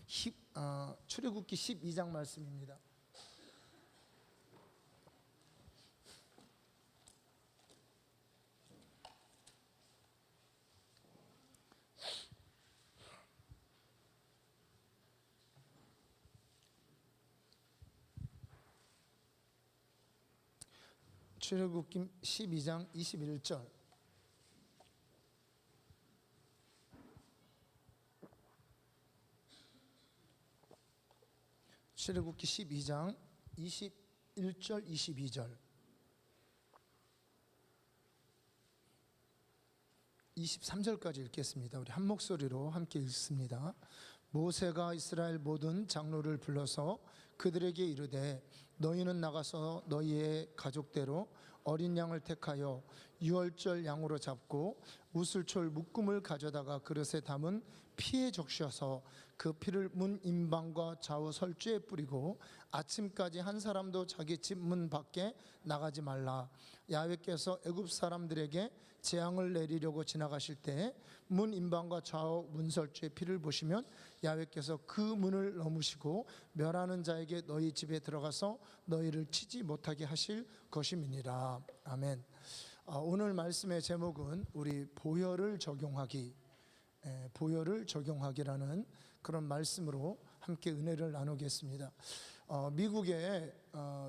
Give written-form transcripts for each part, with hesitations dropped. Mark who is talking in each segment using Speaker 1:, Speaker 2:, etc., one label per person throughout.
Speaker 1: 출애굽기 12장 말씀입니다. 출애굽기 12장 21절. 출애굽기 12장 21절 22절 23절까지 읽겠습니다. 우리 한 목소리로 함께 읽습니다. 모세가 이스라엘 모든 장로를 불러서 그들에게 이르되 너희는 나가서 너희의 가족대로 어린 양을 택하여 유월절 양으로 잡고 우슬철 묶음을 가져다가 그릇에 담은 피에 적셔서 그 피를 문 임방과 좌우 설주에 뿌리고 아침까지 한 사람도 자기 집 문 밖에 나가지 말라. 야훼께서 애굽 사람들에게 재앙을 내리려고 지나가실 때 문 임방과 좌우 문설주의 피를 보시면 야훼께서 그 문을 넘으시고 멸하는 자에게 너희 집에 들어가서 너희를 치지 못하게 하실 것임이니라. 아멘. 오늘 말씀의 제목은 우리 보혈을 적용하기라는 그런 말씀으로 함께 은혜를 나누겠습니다. 미국의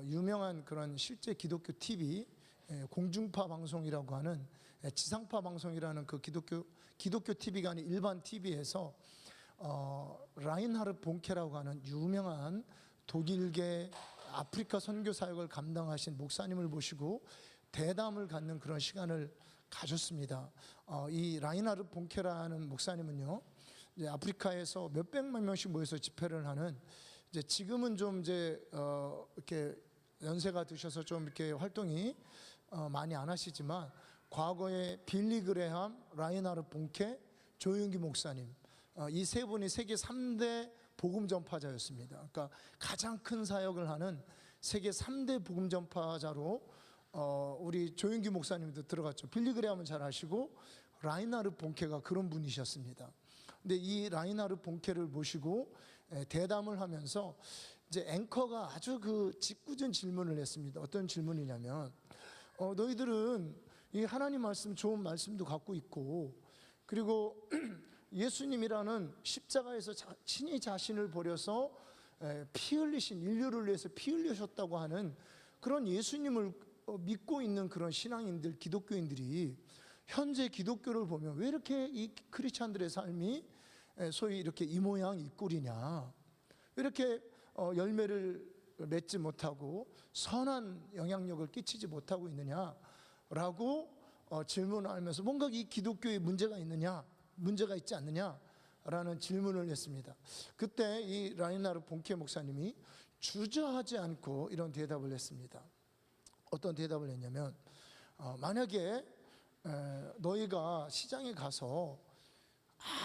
Speaker 1: 유명한 그런 실제 기독교 TV 공중파 방송이라고 하는 지상파 방송이라는 그 기독교 TV가 아닌 일반 TV에서 라인하르트 본케라고 하는 유명한 독일계 아프리카 선교 사역을 감당하신 목사님을 모시고 대담을 갖는 그런 시간을 가졌습니다. 이 라인하르트 본케라는 목사님은요, 이제 아프리카에서 몇백만 명씩 모여서 집회를 하는, 이제 지금은 좀 이제 이렇게 연세가 드셔서 좀 이렇게 활동이 많이 안 하시지만, 과거에 빌리 그레함, 라인하르트 본케, 조용기 목사님, 이 세 분이 세계 3대 복음 전파자였습니다. 그러니까 가장 큰 사역을 하는 세계 3대 복음 전파자로 우리 조용기 목사님도 들어갔죠. 빌리 그레함은 잘 아시고 라인하르트 본케가 그런 분이셨습니다. 근데 이 라인하르트 본케를 모시고 대담을 하면서 이제 앵커가 아주 그 짓궂은 질문을 했습니다. 어떤 질문이냐면, 너희들은 이 하나님 말씀, 좋은 말씀도 갖고 있고, 그리고 예수님이라는 십자가에서 친히 자신을 버려서 피 흘리신, 인류를 위해서 피 흘리셨다고 하는 그런 예수님을 믿고 있는 그런 신앙인들, 기독교인들이 현재 기독교를 보면 왜 이렇게 이 크리스찬들의 삶이 소위 이렇게 이 모양 이 꼴이냐, 왜 이렇게 열매를 맺지 못하고 선한 영향력을 끼치지 못하고 있느냐라고 질문하면서 뭔가 이 기독교에 문제가 있지 않느냐라는 질문을 했습니다. 그때 이 라인하르트 본케 목사님이 주저하지 않고 이런 대답을 했습니다. 어떤 대답을 했냐면, 만약에 너희가 시장에 가서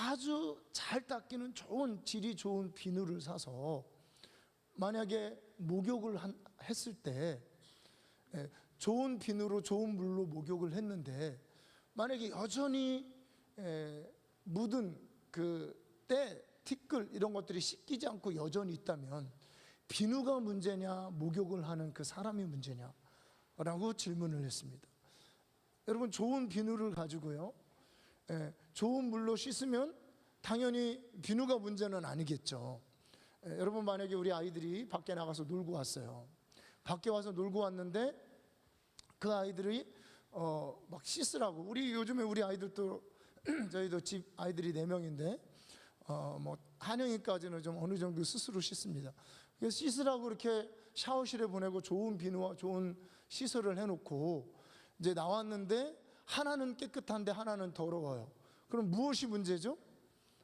Speaker 1: 아주 잘 닦이는 좋은 질이 좋은 비누를 사서 만약에 목욕을 했을 때 좋은 비누로 좋은 물로 목욕을 했는데 만약에 여전히 묻은 그 때, 티끌 이런 것들이 씻기지 않고 여전히 있다면 비누가 문제냐, 목욕을 하는 그 사람이 문제냐 라고 질문을 했습니다. 여러분, 좋은 비누를 가지고요, 좋은 물로 씻으면 당연히 비누가 문제는 아니겠죠. 여러분, 만약에 우리 아이들이 밖에 나가서 놀고 왔어요. 밖에 와서 놀고 왔는데 그 아이들이 막 씻으라고, 요즘에 우리 아이들도 저희도 집 아이들이 4명인데 뭐 한영이까지는 좀 어느 정도 스스로 씻습니다. 그래서 씻으라고 이렇게 샤워실에 보내고 좋은 비누와 좋은 시설을 해놓고 이제 나왔는데 하나는 깨끗한데 하나는 더러워요. 그럼 무엇이 문제죠?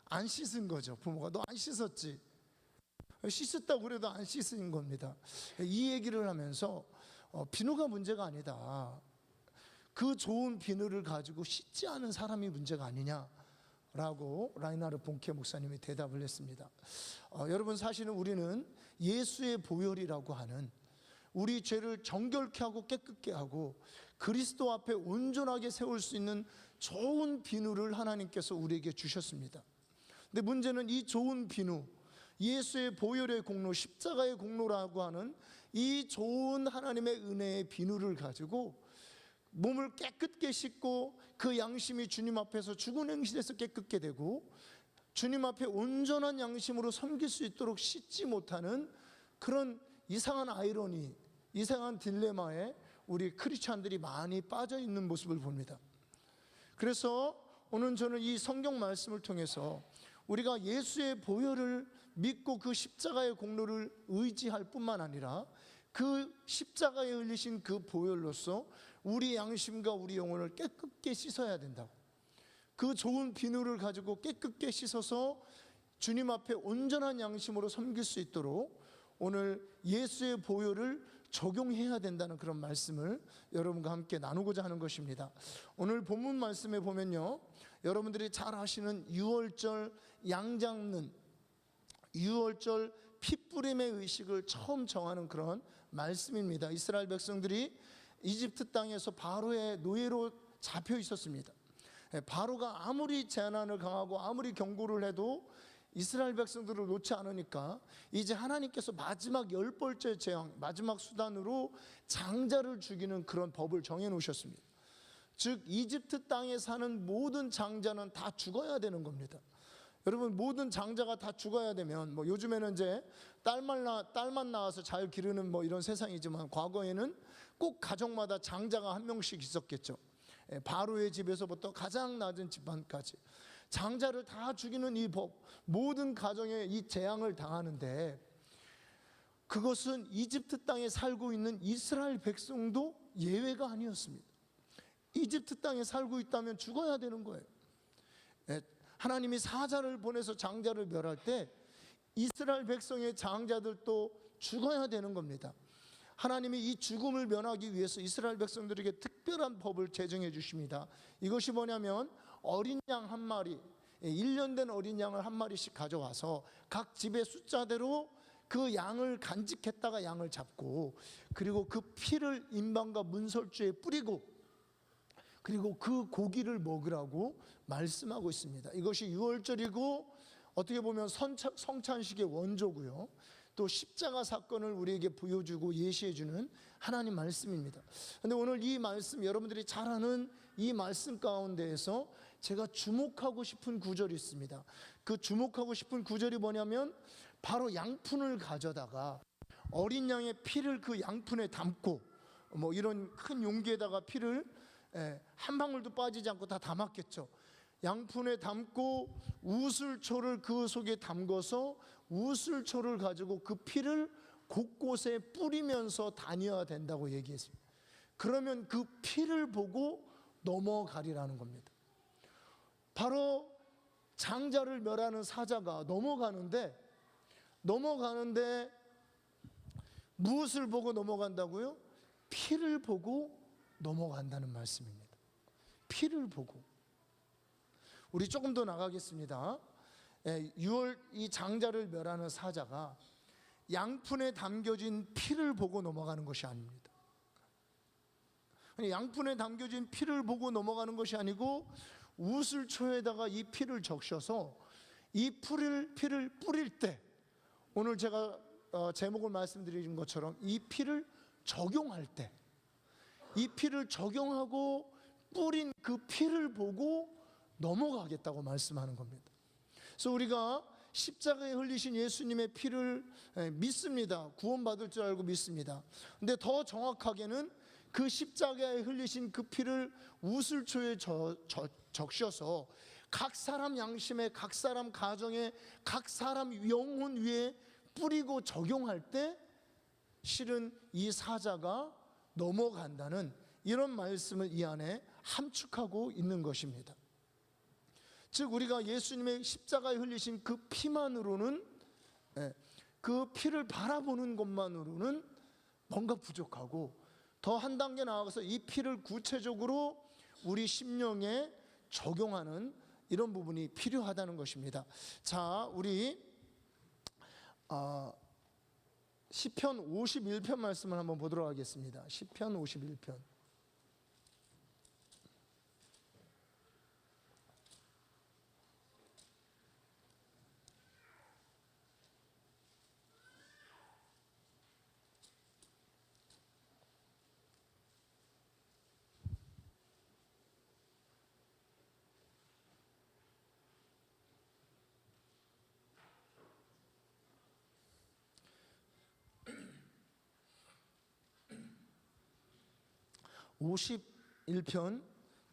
Speaker 1: 안 씻은 거죠. 부모가 너 안 씻었지, 씻었다고 그래도 안 씻은 겁니다. 이 얘기를 하면서 비누가 문제가 아니다, 그 좋은 비누를 가지고 씻지 않은 사람이 문제가 아니냐라고 라인하르트 본케 목사님이 대답을 했습니다. 여러분, 사실은 우리는 예수의 보혈이라고 하는 우리 죄를 정결케 하고 깨끗게 하고 그리스도 앞에 온전하게 세울 수 있는 좋은 비누를 하나님께서 우리에게 주셨습니다. 근데 문제는 이 좋은 비누, 예수의 보혈의 공로, 십자가의 공로라고 하는 이 좋은 하나님의 은혜의 비누를 가지고 몸을 깨끗게 씻고 그 양심이 주님 앞에서 죽은 행실에서 깨끗게 되고 주님 앞에 온전한 양심으로 섬길 수 있도록 씻지 못하는 그런 이상한 아이러니, 이상한 딜레마에 우리 크리스찬들이 많이 빠져 있는 모습을 봅니다. 그래서 오늘 저는 이 성경 말씀을 통해서 우리가 예수의 보혈을 믿고 그 십자가의 공로를 의지할 뿐만 아니라 그 십자가에 흘리신 그 보혈로서 우리 양심과 우리 영혼을 깨끗게 씻어야 된다고, 그 좋은 비누를 가지고 깨끗게 씻어서 주님 앞에 온전한 양심으로 섬길 수 있도록 오늘 예수의 보혈을 적용해야 된다는 그런 말씀을 여러분과 함께 나누고자 하는 것입니다. 오늘 본문 말씀에 보면요, 여러분들이 잘 아시는 유월절 양 잡는, 유월절 핏부림의 의식을 처음 정하는 그런 말씀입니다. 이스라엘 백성들이 이집트 땅에서 바로의 노예로 잡혀 있었습니다. 바로가 아무리 제한을 강하고 아무리 경고를 해도 이스라엘 백성들을 놓지 않으니까 이제 하나님께서 마지막 10번째 재앙, 마지막 수단으로 장자를 죽이는 그런 법을 정해 놓으셨습니다. 즉 이집트 땅에 사는 모든 장자는 다 죽어야 되는 겁니다. 여러분, 모든 장자가 다 죽어야 되면, 뭐 요즘에는 이제 딸만 낳아서 잘 기르는 뭐 이런 세상이지만, 과거에는 꼭 가정마다 장자가 한 명씩 있었겠죠. 바로의 집에서부터 가장 낮은 집안까지 장자를 다 죽이는 이 법, 모든 가정에 이 재앙을 당하는데, 그것은 이집트 땅에 살고 있는 이스라엘 백성도 예외가 아니었습니다. 이집트 땅에 살고 있다면 죽어야 되는 거예요. 하나님이 사자를 보내서 장자를 멸할 때 이스라엘 백성의 장자들도 죽어야 되는 겁니다. 하나님이 이 죽음을 면하기 위해서 이스라엘 백성들에게 특별한 법을 제정해 주십니다. 이것이 뭐냐면 어린 양 한 마리, 1년 된 어린 양을 한 마리씩 가져와서 각 집의 숫자대로 그 양을 간직했다가 양을 잡고, 그리고 그 피를 인방과 문설주에 뿌리고, 그리고 그 고기를 먹으라고 말씀하고 있습니다. 이것이 유월절이고 어떻게 보면 성찬식의 원조고요, 또 십자가 사건을 우리에게 보여주고 예시해주는 하나님 말씀입니다. 그런데 오늘 이 말씀, 여러분들이 잘 아는 이 말씀 가운데에서 제가 주목하고 싶은 구절이 있습니다. 그 주목하고 싶은 구절이 뭐냐면 바로 양푼을 가져다가 어린 양의 피를 그 양푼에 담고, 뭐 이런 큰 용기에다가 피를 한 방울도 빠지지 않고 다 담았겠죠. 양푼에 담고 우슬초를 그 속에 담궈서 우슬초를 가지고 그 피를 곳곳에 뿌리면서 다녀야 된다고 얘기했습니다. 그러면 그 피를 보고 넘어가리라는 겁니다. 바로 장자를 멸하는 사자가 넘어가는데 무엇을 보고 넘어간다고요? 피를 보고 넘어간다는 말씀입니다. 피를 보고. 우리 조금 더 나가겠습니다. 이 장자를 멸하는 사자가 양푼에 담겨진 피를 보고 넘어가는 것이 아닙니다. 양푼에 담겨진 피를 보고 넘어가는 것이 아니고 우슬초에다가 이 피를 적셔서 이 피를 뿌릴 때, 오늘 제가 제목을 말씀드린 것처럼 이 피를 적용할 때, 이 피를 적용하고 뿌린 그 피를 보고 넘어가겠다고 말씀하는 겁니다. 그래서 우리가 십자가에 흘리신 예수님의 피를 믿습니다. 구원받을 줄 알고 믿습니다. 근데 더 정확하게는 그 십자가에 흘리신 그 피를 우슬초에 적셔서 각 사람 양심에, 각 사람 가정에, 각 사람 영혼 위에 뿌리고 적용할 때 실은 이 사자가 넘어간다는 이런 말씀을 이 안에 함축하고 있는 것입니다. 즉 우리가 예수님의 십자가에 흘리신 그 피만으로는, 그 피를 바라보는 것만으로는 뭔가 부족하고, 더 한 단계 나아가서 이 피를 구체적으로 우리 심령에 적용하는 이런 부분이 필요하다는 것입니다. 자, 우리 시편 51편 말씀을 한번 보도록 하겠습니다. 시편 51편. 51편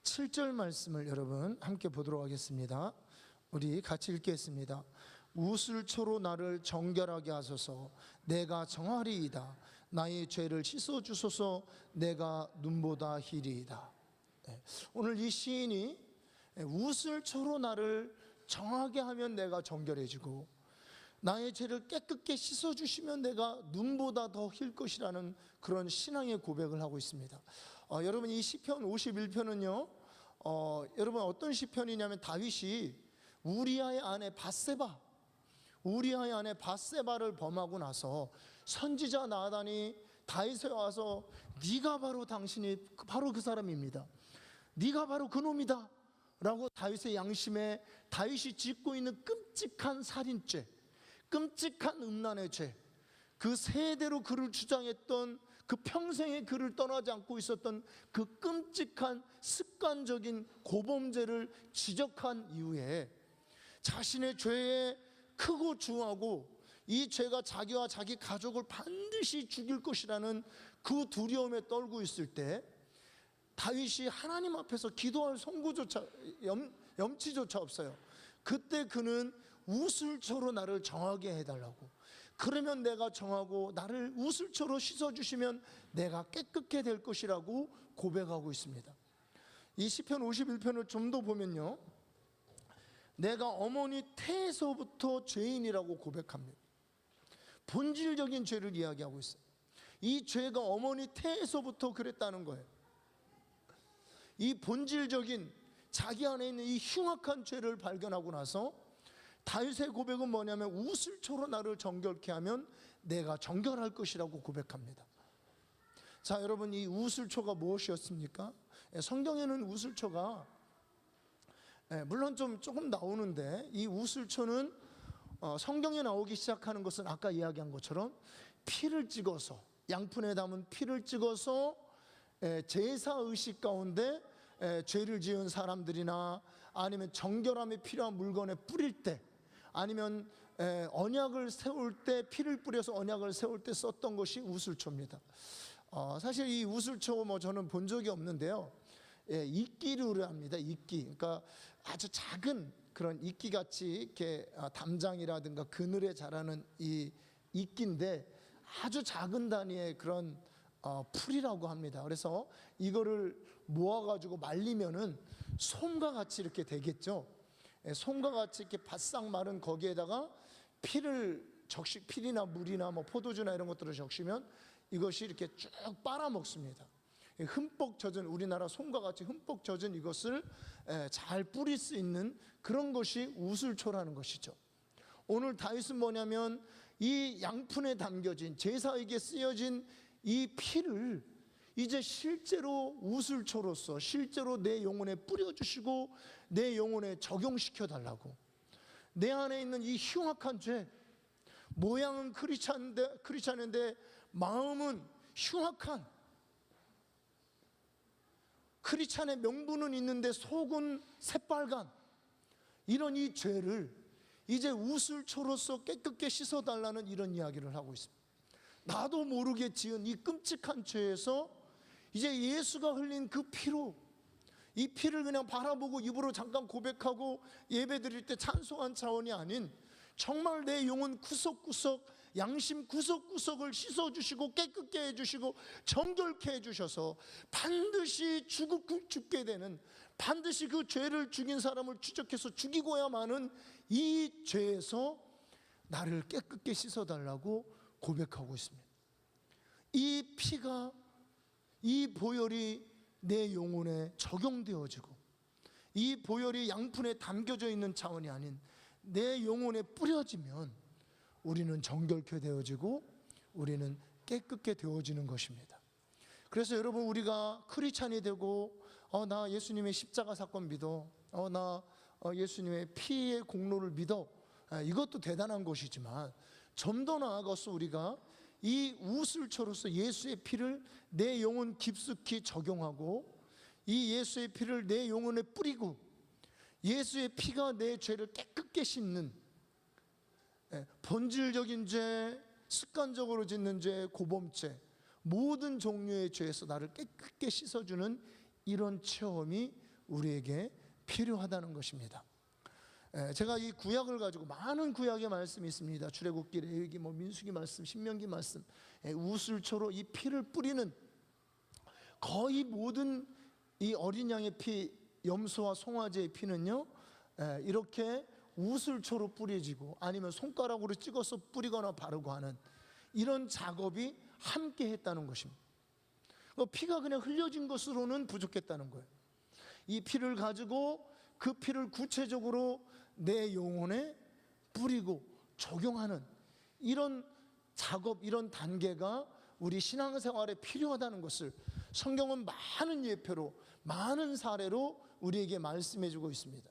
Speaker 1: 7절 말씀을 여러분 함께 보도록 하겠습니다. 우리 같이 읽겠습니다. 우슬초로 나를 정결하게 하소서. 내가 정하리이다. 나의 죄를 씻어주소서. 내가 눈보다 희리이다. 오늘 이 시인이 우슬초로 나를 정하게 하면 내가 정결해지고, 나의 죄를 깨끗게 씻어주시면 내가 눈보다 더 힐 것이라는 그런 신앙의 고백을 하고 있습니다. 여러분, 이 시편 51편은요 여러분 어떤 시편이냐면, 다윗이 우리아의 아내 밧세바를 범하고 나서 선지자 나단이 다윗에 와서 네가 바로 당신이 바로 그 사람입니다, 네가 바로 그놈이다 라고 다윗의 양심에 다윗이 짓고 있는 끔찍한 살인죄, 끔찍한 음란의 죄, 그 세대로 그를 주장했던, 그 평생에 그를 떠나지 않고 있었던 그 끔찍한 습관적인 고범죄를 지적한 이후에 자신의 죄에 크고 중하고 이 죄가 자기와 자기 가족을 반드시 죽일 것이라는 그 두려움에 떨고 있을 때, 다윗이 하나님 앞에서 기도할 송구조차 염치조차 없어요. 그때 그는 우슬초로 나를 정하게 해달라고, 그러면 내가 정하고 나를 우슬초로 씻어주시면 내가 깨끗게 될 것이라고 고백하고 있습니다. 이 시편 51편을 좀 더 보면요, 내가 어머니 태에서부터 죄인이라고 고백합니다. 본질적인 죄를 이야기하고 있어요. 이 죄가 어머니 태에서부터 그랬다는 거예요. 이 본질적인 자기 안에 있는 이 흉악한 죄를 발견하고 나서 다윗의 고백은 뭐냐면, 우슬초로 나를 정결케 하면 내가 정결할 것이라고 고백합니다. 자, 여러분, 이 우슬초가 무엇이었습니까? 성경에는 우슬초가 물론 조금 나오는데, 이 우슬초는 성경에 나오기 시작하는 것은 아까 이야기한 것처럼 피를 찍어서, 양푼에 담은 피를 찍어서 제사의식 가운데 죄를 지은 사람들이나 아니면 정결함이 필요한 물건에 뿌릴 때, 아니면 언약을 세울 때 피를 뿌려서 언약을 세울 때 썼던 것이 우슬초입니다. 사실 이 우슬초 저는 본 적이 없는데요, 이끼류를 합니다. 이끼, 그러니까 아주 작은 그런 이끼같이 이렇게 담장이라든가 그늘에 자라는 이 이끼인데 아주 작은 단위의 그런 풀이라고 합니다. 그래서 이거를 모아가지고 말리면은 솜과 같이 이렇게 되겠죠. 솜과 같이 이렇게 바싹 마른 거기에다가 필이나 물이나 포도주나 이런 것들을 적시면 이것이 이렇게 쭉 빨아먹습니다. 흠뻑 젖은, 우리나라 솜과 같이 흠뻑 젖은 이것을 잘 뿌릴 수 있는 그런 것이 우슬초라는 것이죠. 오늘 다윗은 뭐냐면, 이 양푼에 담겨진, 제사에게 쓰여진 이 피를 이제 실제로 우슬초로서 실제로 내 영혼에 뿌려주시고 내 영혼에 적용시켜 달라고, 내 안에 있는 이 흉악한 죄, 모양은 크리스찬인데 마음은 흉악한, 크리스찬의 명분은 있는데 속은 새빨간 이런 이 죄를 이제 우슬초로서 깨끗게 씻어달라는 이런 이야기를 하고 있습니다. 나도 모르게 지은 이 끔찍한 죄에서 이제 예수가 흘린 그 피로, 이 피를 그냥 바라보고 입으로 잠깐 고백하고 예배 드릴 때 찬송한 차원이 아닌, 정말 내 영혼 구석구석, 양심 구석구석을 씻어주시고 깨끗게 해주시고 정결케 해주셔서 반드시 죽게 되는, 반드시 그 죄를 죽인 사람을 추적해서 죽이고야만은 이 죄에서 나를 깨끗게 씻어달라고 고백하고 있습니다. 이 피가, 이 보혈이 내 영혼에 적용되어지고, 이 보혈이 양푼에 담겨져 있는 차원이 아닌 내 영혼에 뿌려지면 우리는 정결케 되어지고 우리는 깨끗게 되어지는 것입니다. 그래서 여러분, 우리가 크리스찬이 되고 나 예수님의 십자가 사건 믿어, 나 예수님의 피의 공로를 믿어, 이것도 대단한 것이지만 좀 더 나아가서 우리가 이 우슬초로서 예수의 피를 내 영혼 깊숙이 적용하고, 이 예수의 피를 내 영혼에 뿌리고, 예수의 피가 내 죄를 깨끗게 씻는, 본질적인 죄, 습관적으로 짓는 죄, 고범죄, 모든 종류의 죄에서 나를 깨끗게 씻어주는 이런 체험이 우리에게 필요하다는 것입니다. 제가 이 구약을 가지고 많은 구약의 말씀이 있습니다. 출애굽기, 레위기, 민수기 말씀, 신명기 말씀, 우슬초로 이 피를 뿌리는 거의 모든 이 어린 양의 피, 염소와 송아지의 피는요, 이렇게 우슬초로 뿌려지고 아니면 손가락으로 찍어서 뿌리거나 바르고 하는 이런 작업이 함께 했다는 것입니다. 피가 그냥 흘려진 것으로는 부족했다는 거예요. 이 피를 가지고 그 피를 구체적으로 내 영혼에 뿌리고 적용하는 이런 작업, 이런 단계가 우리 신앙생활에 필요하다는 것을 성경은 많은 예표로, 많은 사례로 우리에게 말씀해 주고 있습니다.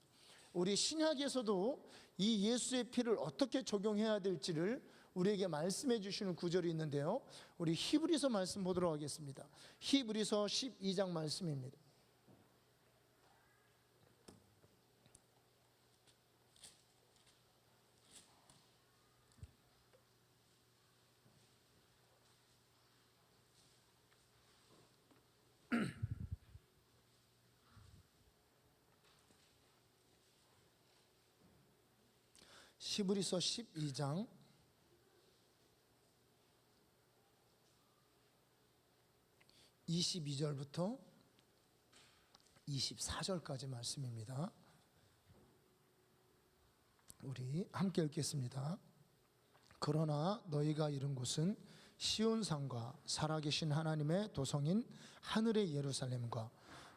Speaker 1: 우리 신약에서도 이 예수의 피를 어떻게 적용해야 될지를 우리에게 말씀해 주시는 구절이 있는데요, 우리 히브리서 말씀 보도록 하겠습니다. 히브리서 12장 말씀입니다. 히브리서 12장 22절부터 24절까지 말씀입니다. 우리 함께 읽겠습니다. 그러나 너희가 이른 곳은 시온산과 살아계신 하나님의 도성인 하늘의 예루살렘과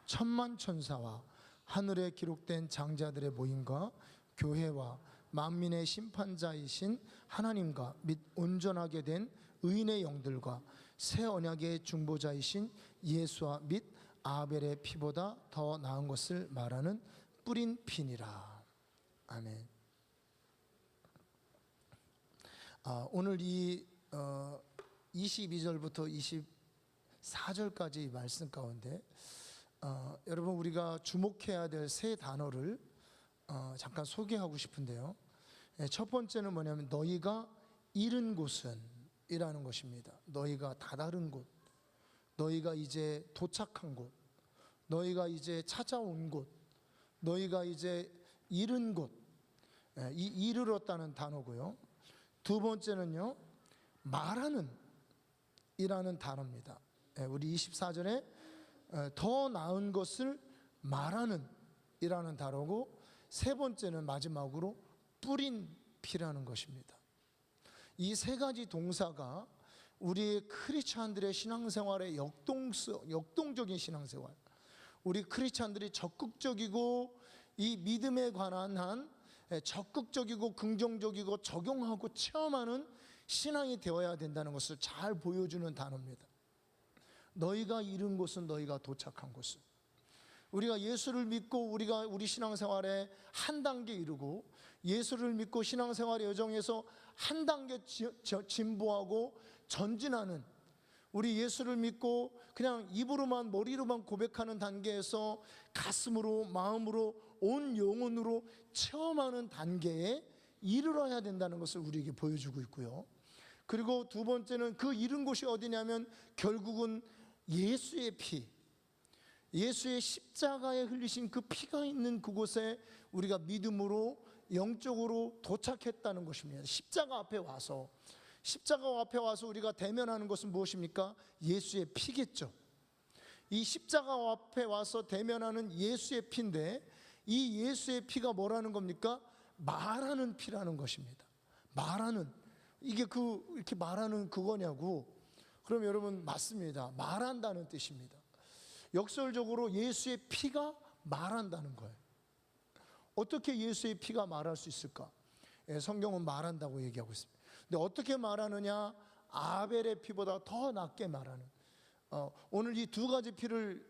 Speaker 1: 천만 천사와 하늘에 기록된 장자들의 모임과 교회와 만민의 심판자이신 하나님과 및 온전하게 된 의인의 영들과 새 언약의 중보자이신 예수와 및 아벨의 피보다 더 나은 것을 말하는 뿌린 피니라. 아멘. 오늘 이 22절부터 24절까지 말씀 가운데 여러분, 우리가 주목해야 될 세 단어를 잠깐 소개하고 싶은데요, 첫 번째는 뭐냐면 너희가 이른 곳은 이라는 것입니다. 너희가 다다른 곳, 너희가 이제 도착한 곳, 너희가 이제 찾아온 곳, 너희가 이제 이른 곳, 이 이르렀다는 단어고요. 두 번째는요, 말하는 이라는 단어입니다. 우리 24절에 더 나은 것을 말하는 이라는 단어고, 세 번째는 마지막으로 뿌린 피라는 것입니다. 이 세 가지 동사가 우리 크리스찬들의 신앙생활의 역동적인 신앙생활, 우리 크리스찬들이 적극적이고 이 믿음에 관한 한 적극적이고 긍정적이고 적용하고 체험하는 신앙이 되어야 된다는 것을 잘 보여주는 단어입니다. 너희가 이른 곳은 너희가 도착한 곳은, 우리가 예수를 믿고 우리 신앙생활에 한 단계 이르고 예수를 믿고 신앙생활의 여정에서 한 단계 진보하고 전진하는, 우리 예수를 믿고 그냥 입으로만 머리로만 고백하는 단계에서 가슴으로 마음으로 온 영혼으로 체험하는 단계에 이르러야 된다는 것을 우리에게 보여주고 있고요. 그리고 두 번째는 그 이른 곳이 어디냐면 결국은 예수의 피, 예수의 십자가에 흘리신 그 피가 있는 그곳에 우리가 믿음으로 영적으로 도착했다는 것입니다. 십자가 앞에 와서 우리가 대면하는 것은 무엇입니까? 예수의 피겠죠. 이 십자가 앞에 와서 대면하는 예수의 피인데, 이 예수의 피가 뭐라는 겁니까? 말하는 피라는 것입니다. 말하는, 이게 이렇게 말하는 그거냐고. 그럼 여러분, 맞습니다. 말한다는 뜻입니다. 역설적으로 예수의 피가 말한다는 거예요. 어떻게 예수의 피가 말할 수 있을까? 성경은 말한다고 얘기하고 있습니다. 근데 어떻게 말하느냐? 아벨의 피보다 더 낫게 말하는. 오늘 이 두 가지 피를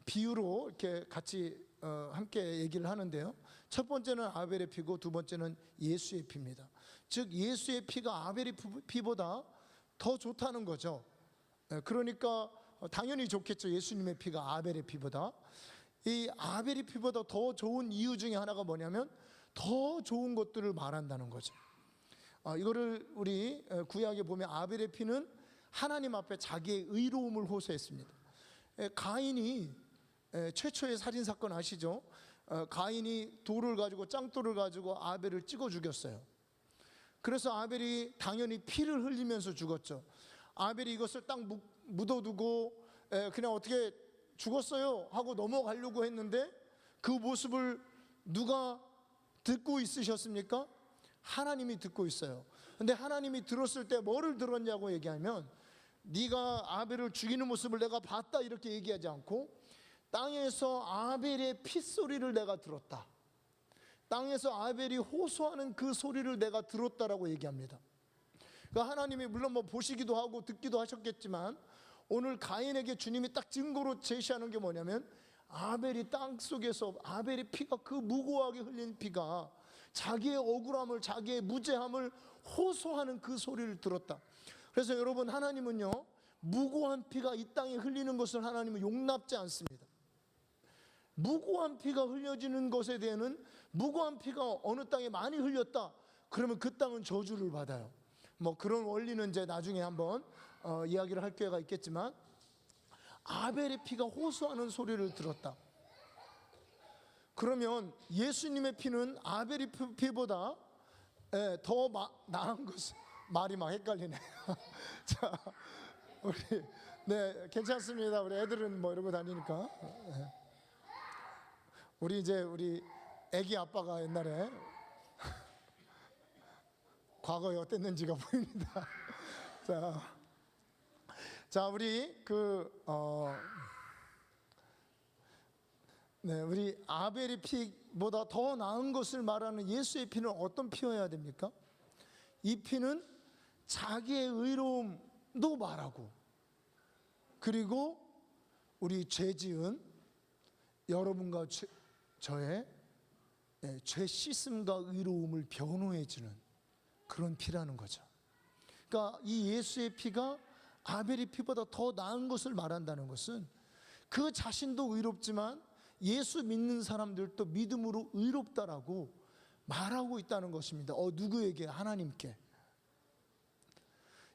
Speaker 1: 비유로 이렇게 같이 함께 얘기를 하는데요, 첫 번째는 아벨의 피고 두 번째는 예수의 피입니다. 즉 예수의 피가 아벨의 피보다 더 좋다는 거죠. 그러니까 당연히 좋겠죠. 예수님의 피가 아벨의 피보다. 이 아벨의 피보다 더 좋은 이유 중에 하나가 뭐냐면 더 좋은 것들을 말한다는 거죠. 이거를 우리 구약에 보면 아벨의 피는 하나님 앞에 자기의 의로움을 호소했습니다. 가인이 최초의 살인 사건 아시죠? 가인이 돌을 가지고 짱돌을 가지고 아벨을 찍어 죽였어요. 그래서 아벨이 당연히 피를 흘리면서 죽었죠. 아벨이 이것을 딱 묻어두고 그냥 어떻게 죽었어요 하고 넘어가려고 했는데 그 모습을 누가 듣고 있으셨습니까? 하나님이 듣고 있어요. 근데 하나님이 들었을 때 뭐를 들었냐고 얘기하면, 네가 아벨을 죽이는 모습을 내가 봤다 이렇게 얘기하지 않고, 땅에서 아벨의 핏소리를 내가 들었다, 땅에서 아벨이 호소하는 그 소리를 내가 들었다라고 얘기합니다. 그러니까 하나님이 물론 뭐 보시기도 하고 듣기도 하셨겠지만, 오늘 가인에게 주님이 딱 증거로 제시하는 게 뭐냐면, 아벨이 땅속에서 아벨의 피가, 그 무고하게 흘린 피가 자기의 억울함을, 자기의 무죄함을 호소하는 그 소리를 들었다. 그래서 여러분, 하나님은요, 무고한 피가 이 땅에 흘리는 것을 하나님은 용납지 않습니다. 무고한 피가 흘려지는 것에 대해서는, 무고한 피가 어느 땅에 많이 흘렸다 그러면 그 땅은 저주를 받아요. 뭐 그런 원리는 이제 나중에 한번 이야기를 할 기회가 있겠지만, 아벨의 피가 호소하는 소리를 들었다. 그러면 예수님의 피는 아벨의 피보다 더 나은 것은, 말이 막 헷갈리네. 자, 우리 괜찮습니다. 우리 애들은 뭐 이러고 다니니까. 우리 애기 아빠가 옛날에 과거에 어땠는지가 보입니다. 자, 우리 우리 아벨의 피보다 더 나은 것을 말하는 예수의 피는 어떤 피여야 됩니까? 이 피는 자기의 의로움도 말하고, 그리고 우리 죄 지은 여러분과 저의 죄 씻음과 의로움을 변호해 주는 그런 피라는 거죠. 그러니까 이 예수의 피가 아벨의 피보다 더 나은 것을 말한다는 것은, 그 자신도 의롭지만 예수 믿는 사람들도 믿음으로 의롭다라고 말하고 있다는 것입니다. 누구에게? 하나님께.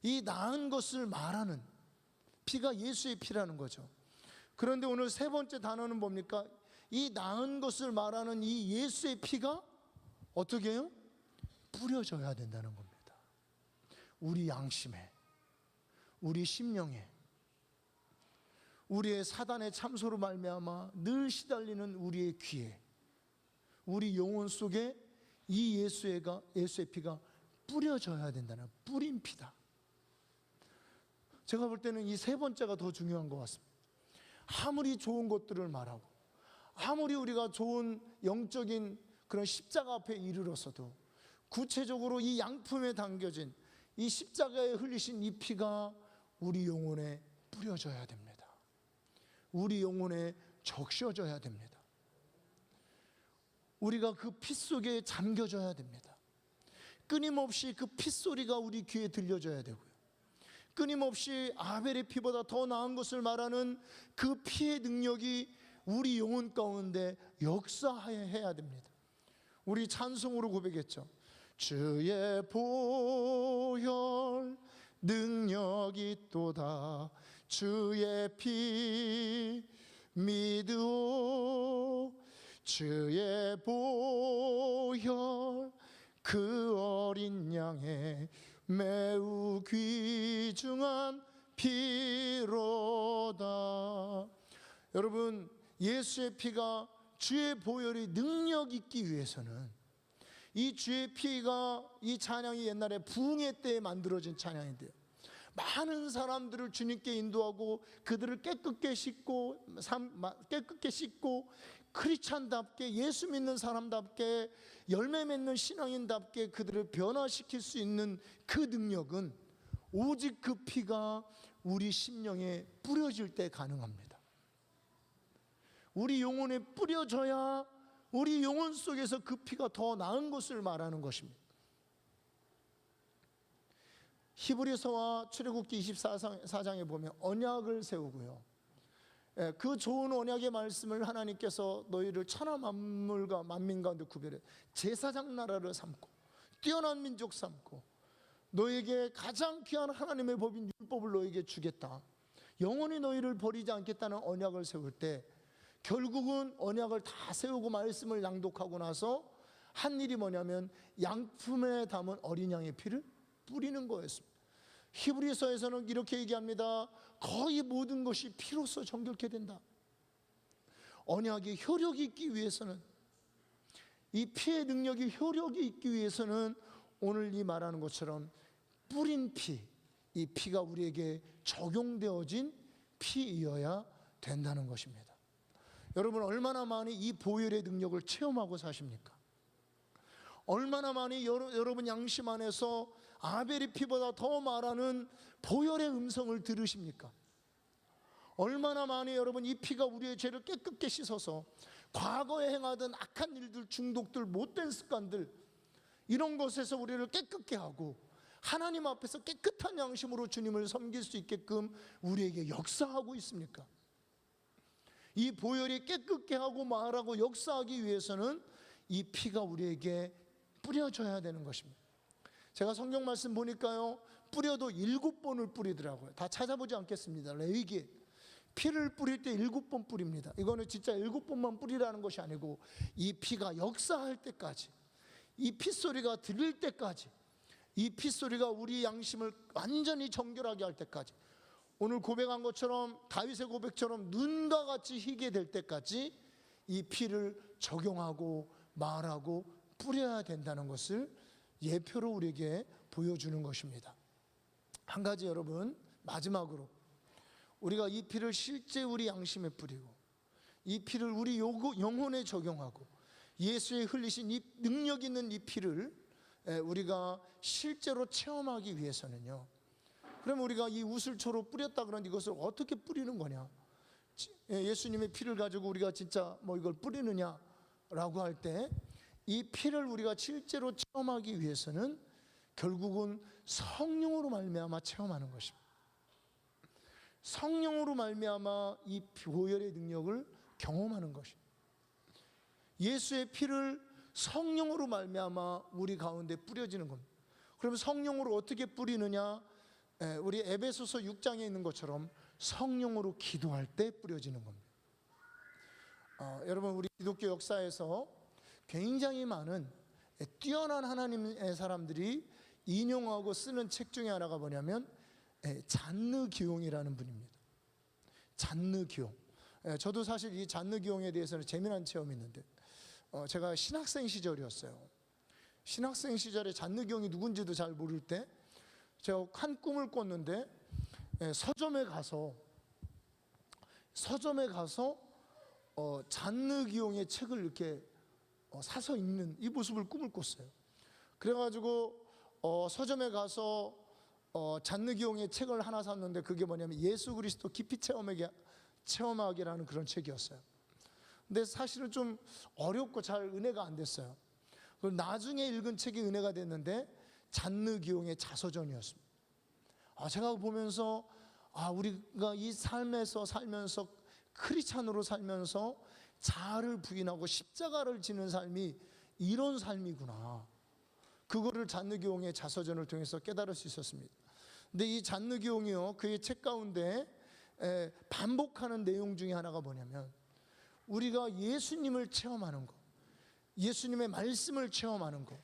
Speaker 1: 이 나은 것을 말하는 피가 예수의 피라는 거죠. 그런데 오늘 세 번째 단어는 뭡니까? 이 나은 것을 말하는 이 예수의 피가 어떻게 해요? 뿌려져야 된다는 겁니다. 우리 양심에, 우리 심령에, 우리의 사단의 참소로 말미암아 늘 시달리는 우리의 귀에, 우리 영혼 속에 이 예수의 피가 뿌려져야 된다는, 뿌린 피다. 제가 볼 때는 이 세 번째가 더 중요한 것 같습니다. 아무리 좋은 것들을 말하고, 아무리 우리가 좋은 영적인 그런 십자가 앞에 이르렀어도, 구체적으로 이 양품에 담겨진 이 십자가에 흘리신 이 피가 우리 영혼에 뿌려져야 됩니다. 우리 영혼에 적셔져야 됩니다. 우리가 그 피 속에 잠겨져야 됩니다. 끊임없이 그 핏소리가 우리 귀에 들려져야 되고요, 끊임없이 아벨의 피보다 더 나은 것을 말하는 그 피의 능력이 우리 영혼 가운데 역사해야 됩니다. 우리 찬송으로 고백했죠. 주의 보혈 능력이 있도다, 주의 피 믿으오, 주의 보혈 그 어린 양의 매우 귀중한 피로다. 여러분, 예수의 피가, 주의 보혈이 능력 있기 위해서는, 이 주의 피가, 이 찬양이 옛날에 부흥회 때에 만들어진 찬양인데요, 많은 사람들을 주님께 인도하고 그들을 깨끗게 씻고 크리스찬답게, 예수 믿는 사람답게, 열매 맺는 신앙인답게 그들을 변화시킬 수 있는 그 능력은 오직 그 피가 우리 심령에 뿌려질 때 가능합니다. 우리 영혼에 뿌려져야 우리 영혼 속에서 그 피가 더 나은 것을 말하는 것입니다. 히브리서와 출애굽기 24장에 보면 언약을 세우고요, 그 좋은 언약의 말씀을 하나님께서 너희를 천하 만물과 만민 가운데 구별해 제사장 나라를 삼고 뛰어난 민족 삼고 너에게 가장 귀한 하나님의 법인 율법을 너에게 주겠다. 영원히 너희를 버리지 않겠다는 언약을 세울 때 결국은 언약을 다 세우고 말씀을 낭독하고 나서 한 일이 뭐냐면 양품에 담은 어린 양의 피를 뿌리는 거였습니다. 히브리서에서는 이렇게 얘기합니다. 거의 모든 것이 피로써 정결케 된다. 언약이 효력이 있기 위해서는, 이 피의 능력이 효력이 있기 위해서는 오늘 이 말하는 것처럼 뿌린 피, 이 피가 우리에게 적용되어진 피이어야 된다는 것입니다. 여러분, 얼마나 많이 이 보혈의 능력을 체험하고 사십니까? 얼마나 많이 여러분 양심 안에서 아벨의 피보다 더 말하는 보혈의 음성을 들으십니까? 얼마나 많이 여러분 이 피가 우리의 죄를 깨끗게 씻어서 과거에 행하던 악한 일들, 중독들, 못된 습관들, 이런 것에서 우리를 깨끗게 하고 하나님 앞에서 깨끗한 양심으로 주님을 섬길 수 있게끔 우리에게 역사하고 있습니까? 이 보혈이 깨끗게 하고 말하고 역사하기 위해서는 이 피가 우리에게 뿌려져야 되는 것입니다. 제가 성경 말씀 보니까요, 뿌려도 7번을 뿌리더라고요. 다 찾아보지 않겠습니다. 레위기 피를 뿌릴 때 7번 뿌립니다. 이거는 진짜 7번만 뿌리라는 것이 아니고 이 피가 역사할 때까지, 이 핏소리가 들릴 때까지, 이 핏소리가 우리 양심을 완전히 정결하게 할 때까지, 오늘 고백한 것처럼 다윗의 고백처럼 눈과 같이 희게 될 때까지 이 피를 적용하고 말하고 뿌려야 된다는 것을 예표로 우리에게 보여주는 것입니다. 한 가지 여러분, 마지막으로 우리가 이 피를 실제 우리 양심에 뿌리고 이 피를 우리 영혼에 적용하고 예수의 흘리신 이 능력 있는 이 피를 우리가 실제로 체험하기 위해서는요, 그러면 우리가 이 우슬초로 뿌렸다 그러는데 이것을 어떻게 뿌리는 거냐? 예수님의 피를 가지고 우리가 진짜 뭐 이걸 뿌리느냐라고 할 때 이 피를 우리가 실제로 체험하기 위해서는 결국은 성령으로 말미암아 체험하는 것입니다. 성령으로 말미암아 이 보혈의 능력을 경험하는 것입니다. 예수의 피를 성령으로 말미암아 우리 가운데 뿌려지는 겁니다. 그러면 성령으로 어떻게 뿌리느냐? 우리 에베소서 6장에 있는 것처럼 성령으로 기도할 때 뿌려지는 겁니다. 여러분, 우리 기독교 역사에서 굉장히 많은 뛰어난 하나님의 사람들이 인용하고 쓰는 책 중에 하나가 뭐냐면 잔느 기용이라는 분입니다. 잔느 기용. 저도 사실 이 잔느 기용에 대해서는 재미난 체험이 있는데, 제가 신학생 시절이었어요. 신학생 시절에 잔느 기용이 누군지도 잘 모를 때 제가 한 꿈을 꿨는데 서점에 가서 잔느 기용의 책을 이렇게 사서 읽는 이 모습을 꿈을 꿨어요. 그래가지고 서점에 가서 잔느 기용의 책을 하나 샀는데 그게 뭐냐면 예수 그리스도 깊이 체험하기라는 그런 책이었어요. 근데 사실은 좀 어렵고 잘 은혜가 안 됐어요. 그럼 나중에 읽은 책이 은혜가 됐는데 잔느 기용의 자서전이었습니다. 제가 보면서 우리가 이 삶에서 살면서 크리스찬으로 살면서 자아를 부인하고 십자가를 지는 삶이 이런 삶이구나, 그거를 잔느 기용의 자서전을 통해서 깨달을 수 있었습니다. 근데 이 잔느 기용이요, 그의 책 가운데 반복하는 내용 중에 하나가 뭐냐면 우리가 예수님을 체험하는 것, 예수님의 말씀을 체험하는 것,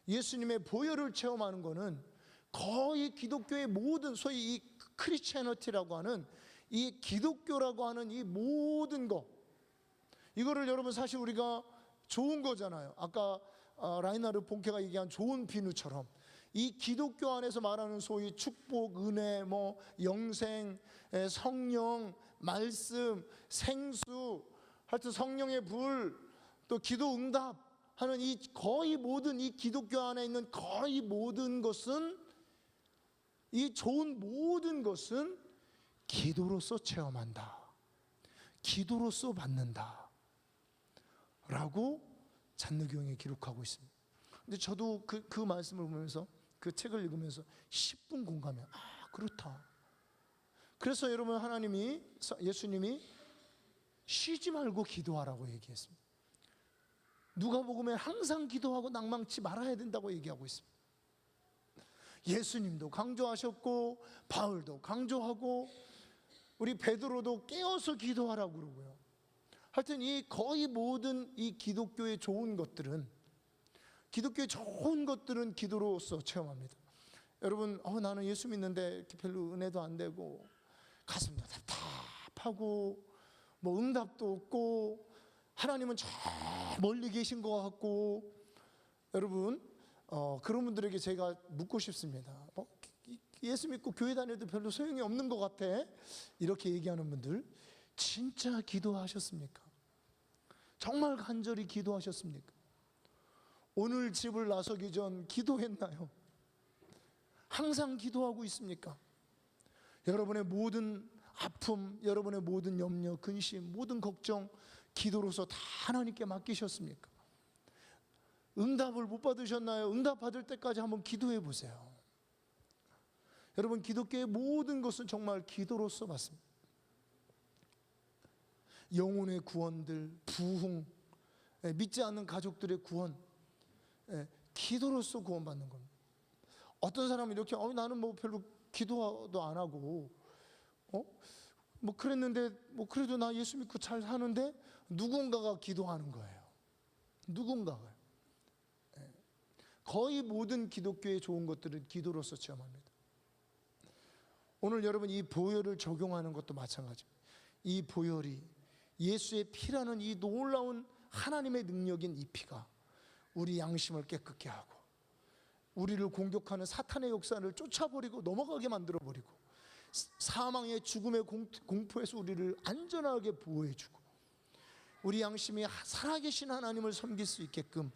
Speaker 1: 예수님의 보혈을 체험하는 것은 거의 기독교의 모든, 소위 이 크리스찬어티라고 하는 이 기독교라고 하는 이 모든 것, 이거를 여러분 사실 우리가 좋은 거잖아요. 아까 라이나르 본케가 얘기한 좋은 비누처럼 이 기독교 안에서 말하는 소위 축복, 은혜, 뭐 영생, 성령, 말씀, 생수, 하여튼 성령의 불, 또 기도 응답 하는 이 거의 모든 이 기독교 안에 있는 거의 모든 것은, 이 좋은 모든 것은 기도로서 체험한다, 기도로서 받는다 라고 잔느 기용에 기록하고 있습니다. 근데 저도 그 말씀을 보면서, 그 책을 읽으면서 10분 공감해요. 그렇다. 그래서 여러분, 예수님이 쉬지 말고 기도하라고 얘기했습니다. 누가복음에 항상 기도하고 낭망치 말아야 된다고 얘기하고 있습니다. 예수님도 강조하셨고 바울도 강조하고 우리 베드로도 깨어서 기도하라고 그러고요. 하여튼 이 거의 모든 이 기독교의 좋은 것들은 기도로서 체험합니다. 여러분, 나는 예수 믿는데 이렇게 별로 은혜도 안 되고 가슴도 답답하고 뭐 응답도 없고 하나님은 저 멀리 계신 것 같고, 여러분 그런 분들에게 제가 묻고 싶습니다. 예수 믿고 교회 다녀도 별로 소용이 없는 것 같아, 이렇게 얘기하는 분들 진짜 기도하셨습니까? 정말 간절히 기도하셨습니까? 오늘 집을 나서기 전 기도했나요? 항상 기도하고 있습니까? 여러분의 모든 아픔, 여러분의 모든 염려, 근심, 모든 걱정 기도로서 다 하나님께 맡기셨습니까? 응답을 못 받으셨나요? 응답 받을 때까지 한번 기도해 보세요. 여러분, 기독교의 모든 것은 정말 기도로서 받습니다. 영혼의 구원들, 부흥, 믿지 않는 가족들의 구원, 기도로서 구원받는 겁니다. 어떤 사람은 이렇게 나는 뭐 별로 기도도 안 하고 뭐 그랬는데 뭐 그래도 나 예수 믿고 잘 사는데, 누군가가 기도하는 거예요. 누군가가. 거의 모든 기독교의 좋은 것들은 기도로서 체험합니다. 오늘 여러분, 이 보혈을 적용하는 것도 마찬가지입니다. 이 보혈이 예수의 피라는 이 놀라운 하나님의 능력인 이 피가 우리 양심을 깨끗게 하고 우리를 공격하는 사탄의 역사를 쫓아버리고 넘어가게 만들어버리고 사망의 죽음의 공포에서 우리를 안전하게 보호해주고 우리 양심이 살아계신 하나님을 섬길 수 있게끔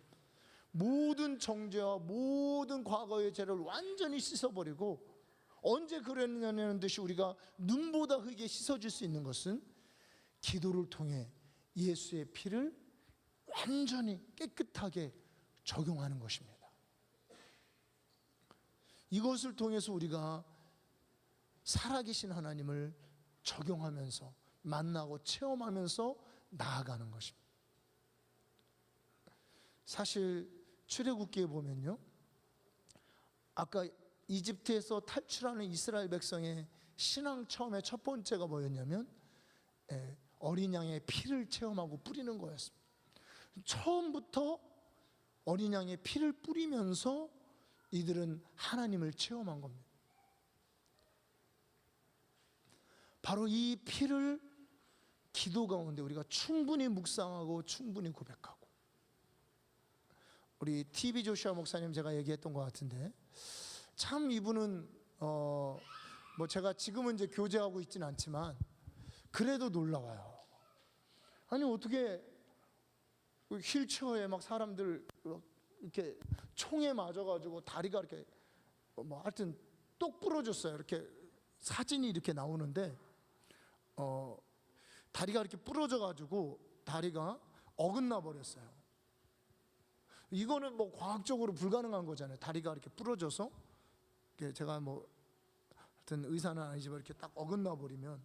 Speaker 1: 모든 정죄와 모든 과거의 죄를 완전히 씻어버리고, 언제 그랬냐는 듯이 우리가 눈보다 흙에 씻어질 수 있는 것은 기도를 통해 예수의 피를 완전히 깨끗하게 적용하는 것입니다. 이것을 통해서 우리가 살아계신 하나님을 적용하면서 만나고 체험하면서 나아가는 것입니다. 사실 출애굽기에 보면요, 아까 이집트에서 탈출하는 이스라엘 백성의 신앙 처음에 첫 번째가 뭐였냐면 어린 양의 피를 체험하고 뿌리는 거였습니다. 처음부터 어린 양의 피를 뿌리면서 이들은 하나님을 체험한 겁니다. 바로 이 피를 기도 가운데 우리가 충분히 묵상하고 충분히 고백하고, 우리 TV 조슈아 목사님 제가 얘기했던 것 같은데, 참 이분은 뭐 제가 지금은 이제 교제하고 있지는 않지만 그래도 놀라워요. 아니 어떻게 휠체어에 막 사람들 이렇게 총에 맞아가지고 다리가 이렇게 뭐 하여튼 똑 부러졌어요. 이렇게 사진이 이렇게 나오는데 다리가 이렇게 부러져가지고 다리가 어긋나 버렸어요. 이거는 뭐 과학적으로 불가능한 거잖아요. 다리가 이렇게 부러져서 제가 뭐 하여튼 의사는 아니지만 이렇게 딱 어긋나 버리면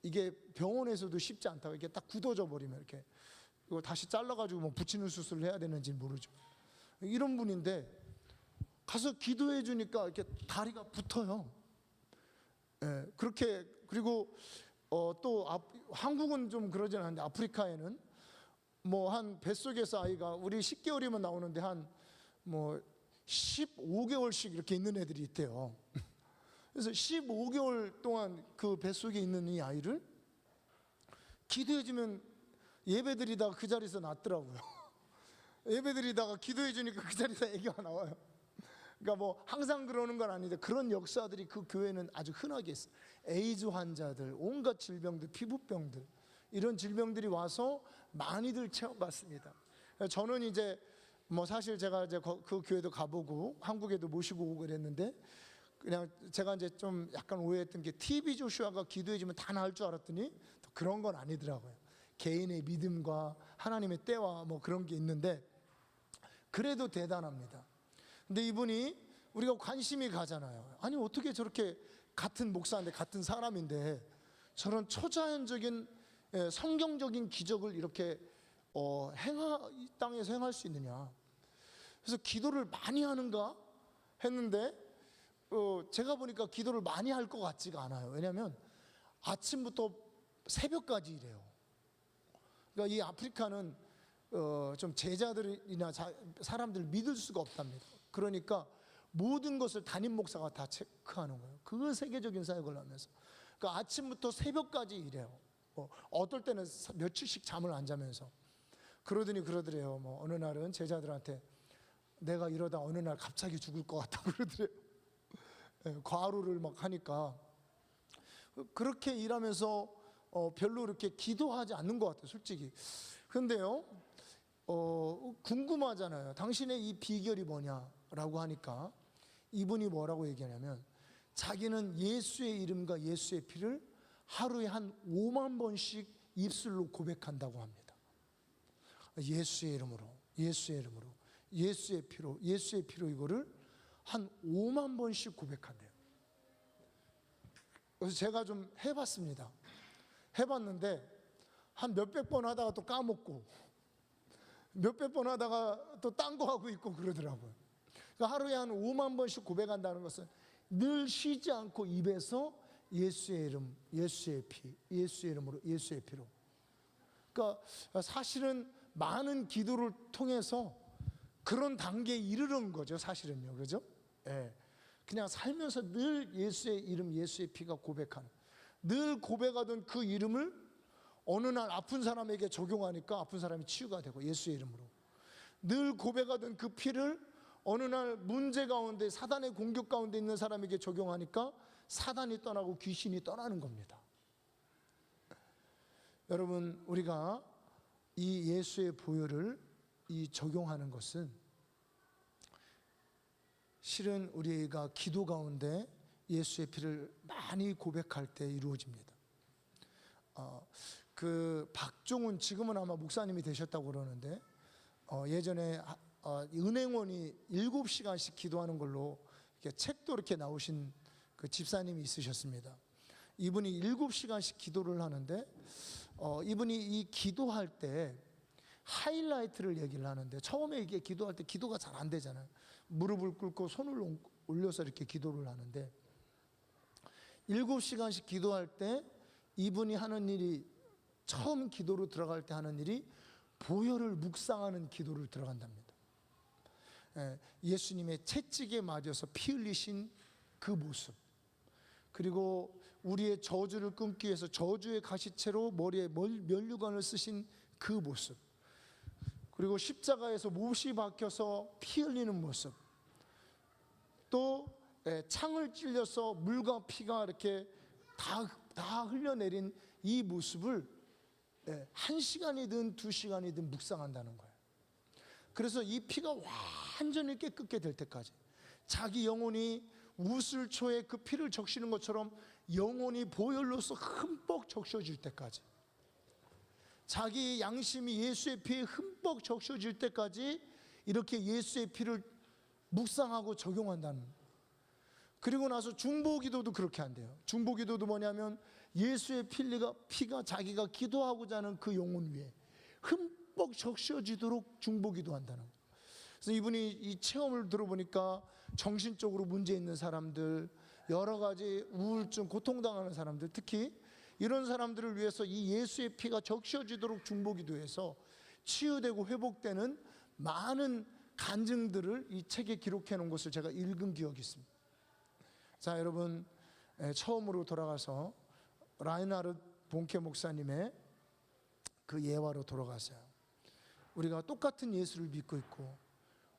Speaker 1: 이게 병원에서도 쉽지 않다고, 이게 딱 굳어져 버리면 이렇게 이거 다시 잘라가지고 뭐 붙이는 수술을 해야 되는지 모르죠. 이런 분인데 가서 기도해 주니까 이렇게 다리가 붙어요. 그렇게. 그리고 또 한국은 좀 그러진 않은데 아프리카에는 뭐 한 뱃속에서 아이가 우리 10개월이면 나오는데 한 뭐 15개월씩 이렇게 있는 애들이 있대요. 그래서 15개월 동안 그 뱃속에 있는 이 아이를 기도해 주면 예배드리다가 그 자리에서 낳더라고요. 예배드리다가 기도해 주니까 그 자리에서 애기가 나와요. 그러니까 뭐 항상 그러는 건 아닌데 그런 역사들이 그 교회는 아주 흔하게 있어요. 에이즈 환자들, 온갖 질병들, 피부병들, 이런 질병들이 와서 많이들 체험받습니다. 저는 이제 뭐 사실 제가 이제 그 교회도 가보고 한국에도 모시고 오고 그랬는데, 그냥 제가 이제 좀 약간 오해했던 게 TV 조슈아가 기도해주면 다 나을 줄 알았더니 또 그런 건 아니더라고요. 개인의 믿음과 하나님의 때와 뭐 그런 게 있는데 그래도 대단합니다. 근데 이분이 우리가 관심이 가잖아요. 아니 어떻게 저렇게 같은 목사인데 같은 사람인데 저런 초자연적인 성경적인 기적을 이렇게 이 땅에서 행할 수 있느냐. 그래서 기도를 많이 하는가 했는데 제가 보니까 기도를 많이 할 것 같지가 않아요. 왜냐하면 아침부터 새벽까지 일해요. 그러니까 이 아프리카는 좀 제자들이나 사람들을 믿을 수가 없답니다. 그러니까 모든 것을 담임 목사가 다 체크하는 거예요. 그 세계적인 사역을 하면서. 그러니까 아침부터 새벽까지 일해요. 어떨 때는 며칠씩 잠을 안 자면서. 그러더래요. 어느 날은 제자들한테 내가 이러다 어느 날 갑자기 죽을 것 같다고 그러더래요. 과로를 막 하니까. 그렇게 일하면서 별로 이렇게 기도하지 않는 것 같아요, 솔직히. 근데요, 궁금하잖아요. 당신의 이 비결이 뭐냐라고 하니까 이분이 뭐라고 얘기하냐면 자기는 예수의 이름과 예수의 피를 하루에 한 5만 번씩 입술로 고백한다고 합니다. 예수의 이름으로, 예수의 이름으로, 예수의 피로, 예수의 피로 이거를 한 5만 번씩 고백한대요. 그래서 제가 좀 해봤습니다. 해봤는데 한 몇백 번 하다가 또 까먹고 몇백 번 하다가 또 딴 거 하고 있고 그러더라고요. 그러니까 하루에 한 5만 번씩 고백한다는 것은 늘 쉬지 않고 입에서 예수의 이름, 예수의 피, 예수의 이름으로, 예수의 피로. 그러니까 사실은 많은 기도를 통해서 그런 단계에 이르는 거죠, 사실은요. 그죠? 예. 그냥 살면서 늘 예수의 이름, 예수의 피가 고백하는, 늘 고백하던 그 이름을 어느 날 아픈 사람에게 적용하니까 아픈 사람이 치유가 되고, 예수의 이름으로. 늘 고백하던 그 피를 어느 날 문제 가운데, 사단의 공격 가운데 있는 사람에게 적용하니까 사단이 떠나고 귀신이 떠나는 겁니다. 여러분, 우리가 이 예수의 보혈을 적용하는 것은 실은 우리가 기도 가운데 예수의 피를 많이 고백할 때 이루어집니다. 그 박종훈, 지금은 아마 목사님이 되셨다고 그러는데 예전에 은행원이 7시간씩 기도하는 걸로 이렇게 책도 이렇게 나오신 그 집사님이 있으셨습니다. 이분이 7시간씩 기도를 하는데 이분이 이 기도할 때 하이라이트를 얘기를 하는데, 처음에 이게 기도할 때 기도가 잘 안 되잖아요. 무릎을 꿇고 손을 올려서 이렇게 기도를 하는데 7시간씩 기도할 때 이분이 하는 일이, 처음 기도로 들어갈 때 하는 일이 보혈을 묵상하는 기도를 들어간답니다. 예수님의 채찍에 맞아서 피 흘리신 그 모습, 그리고 우리의 저주를 끊기 위해서 저주의 가시채로 머리에 면류관을 쓰신 그 모습, 그리고 십자가에서 못이 박혀서 피 흘리는 모습, 또 창을 찔려서 물과 피가 이렇게 다 흘려내린 이 모습을 1시간이든 2시간이든 묵상한다는 거예요. 그래서 이 피가 완전히 깨끗게 될 때까지, 자기 영혼이 우슬초에 그 피를 적시는 것처럼 영혼이 보혈로서 흠뻑 적셔질 때까지, 자기 양심이 예수의 피에 흠뻑 적셔질 때까지 이렇게 예수의 피를 묵상하고 적용한다는 거예요. 그리고 나서 중보기도도 그렇게 한대요. 중보기도도 뭐냐면 예수의 피가 자기가 기도하고자 하는 그 영혼 위에 흠뻑 적셔지도록 중보기도 한다는 거예요. 그래서 이분이 이 체험을 들어보니까 정신적으로 문제 있는 사람들, 여러 가지 우울증, 고통당하는 사람들, 특히 이런 사람들을 위해서 이 예수의 피가 적셔지도록 중보기도해서 치유되고 회복되는 많은 간증들을 이 책에 기록해 놓은 것을 제가 읽은 기억이 있습니다. 자, 여러분, 처음으로 돌아가서 라인하르트 본케 목사님의 그 예화로 돌아가세요. 우리가 똑같은 예수를 믿고 있고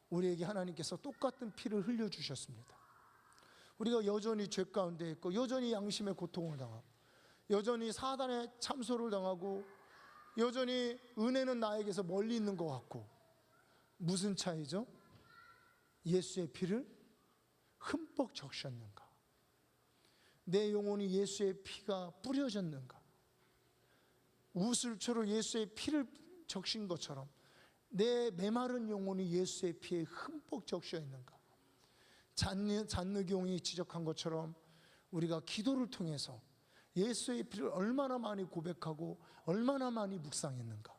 Speaker 1: 우리에게 하나님께서 똑같은 피를 흘려주셨습니다. 우리가 여전히 죄 가운데 있고 여전히 양심의 고통을 당하고 여전히 사단의 참소를 당하고 여전히 은혜는 나에게서 멀리 있는 것 같고, 무슨 차이죠? 예수의 피를 흠뻑 적셨는가? 내 영혼이 예수의 피가 뿌려졌는가? 우슬초로 예수의 피를 적신 것처럼 내 메마른 영혼이 예수의 피에 흠뻑 적셔 있는가? 잔느경이 지적한 것처럼 우리가 기도를 통해서 예수의 피를 얼마나 많이 고백하고 얼마나 많이 묵상했는가?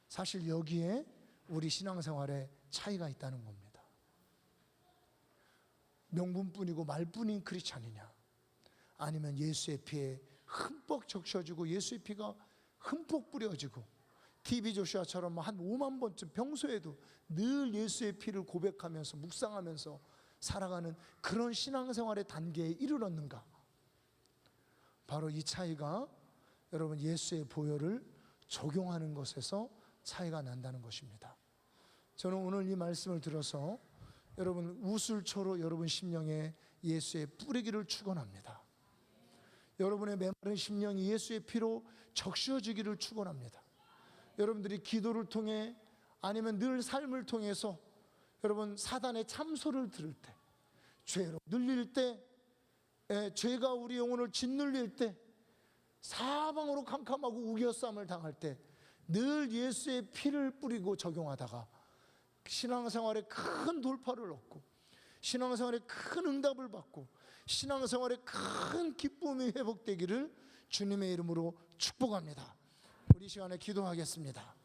Speaker 1: 사실 여기에 우리 신앙생활에 차이가 있다는 겁니다. 명분뿐이고 말뿐인 크리스찬이냐, 아니면 예수의 피에 흠뻑 적셔지고 예수의 피가 흠뻑 뿌려지고 TV 조슈아처럼 한 5만 번쯤 평소에도 늘 예수의 피를 고백하면서 묵상하면서 살아가는 그런 신앙생활의 단계에 이르렀는가? 바로 이 차이가 여러분 예수의 보혈을 적용하는 것에서 차이가 난다는 것입니다. 저는 오늘 이 말씀을 들어서 여러분 우슬초로 여러분 심령에 예수의 뿌리기를 축원합니다. 여러분의 메마른 심령이 예수의 피로 적셔지기를 축원합니다. 여러분들이 기도를 통해 아니면 늘 삶을 통해서 여러분 사단의 참소를 들을 때, 죄로 눌릴 때, 죄가 우리 영혼을 짓눌릴 때, 사방으로 캄캄하고 우겨쌈을 당할 때 늘 예수의 피를 뿌리고 적용하다가 신앙생활에 큰 돌파를 얻고 신앙생활에 큰 응답을 받고 신앙생활에 큰 기쁨이 회복되기를 주님의 이름으로 축복합니다. 우리 시간에 기도하겠습니다.